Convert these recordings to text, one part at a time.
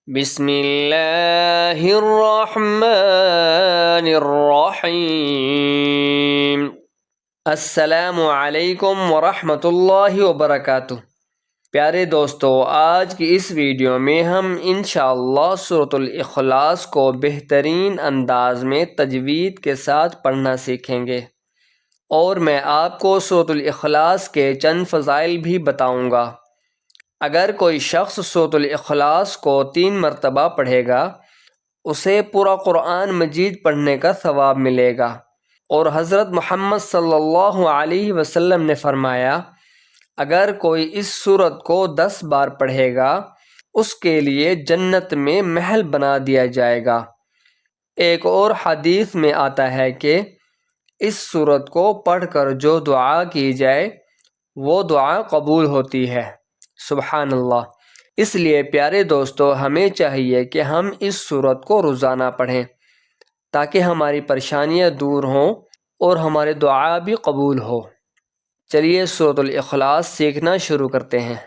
بسم اللہ الرحمن الرحیم۔ السلام علیکم ورحمۃ اللہ وبرکاتہ۔ پیارے دوستو، آج کی اس ویڈیو میں ہم انشاءاللہ سورۃ الاخلاص کو بہترین انداز میں تجوید کے ساتھ پڑھنا سیکھیں گے، اور میں آپ کو سورۃ الاخلاص کے چند فضائل بھی بتاؤں گا۔ اگر کوئی شخص سورۃ الاخلاص کو 3 مرتبہ پڑھے گا، اسے پورا قرآن مجید پڑھنے کا ثواب ملے گا، اور حضرت محمد صلی اللہ علیہ وسلم نے فرمایا، اگر کوئی اس سورت کو 10 بار پڑھے گا، اس کے لیے جنت میں محل بنا دیا جائے گا۔ ایک اور حدیث میں آتا ہے کہ اس سورت کو پڑھ کر جو دعا کی جائے وہ دعا قبول ہوتی ہے۔ سبحان اللہ۔ اس لیے پیارے دوستو، ہمیں چاہیے کہ ہم اس سورت کو روزانہ پڑھیں تاکہ ہماری پریشانیاں دور ہوں اور ہمارے دعا بھی قبول ہو۔ چلیے سورۃ الاخلاص سیکھنا شروع کرتے ہیں۔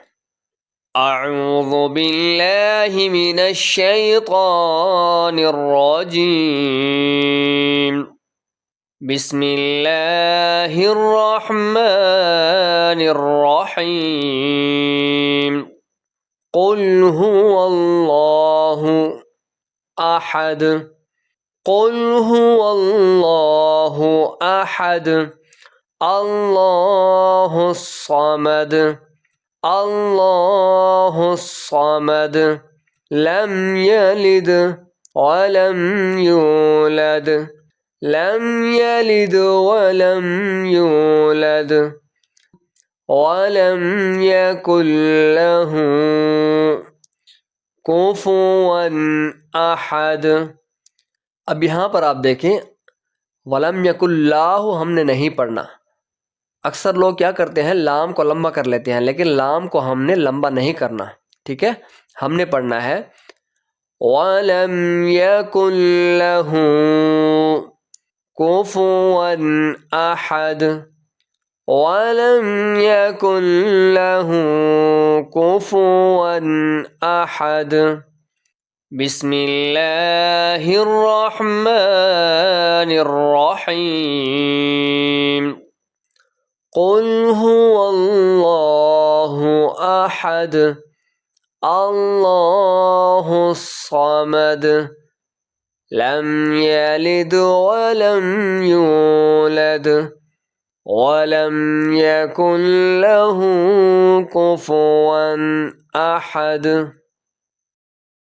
اعوذ باللہ من الشیطان الرجیم۔ بسم اللہ الرحمن الرحیم۔ قل هو اللہ احد۔ قل هو اللہ احد۔ اللہ الصمد۔ اللہ الصمد۔ لم یلد ولم یولد۔ لم یلد ولم یولد ولم یکن لہ کفوا احد۔ اب یہاں پر آپ دیکھیں، ولم یکن لاہ ہم نے نہیں پڑھنا۔ اکثر لوگ کیا کرتے ہیں، لام کو لمبا کر لیتے ہیں، لیکن لام کو ہم نے لمبا نہیں کرنا، ٹھیک ہے؟ ہم نے پڑھنا ہے وَلَمْ يَكُنْ لَهُ كُفُوًا أَحَدٌ۔ وَلَمْ يَكُنْ لَهُ كُفُوًا أَحَدٌ۔ بسم اللہ الرحمن الرحیم۔ قل هو اللہ احد۔ اللہ الصمد۔ لم یلد ولم یولد ولم یکن لہ کفوا احد۔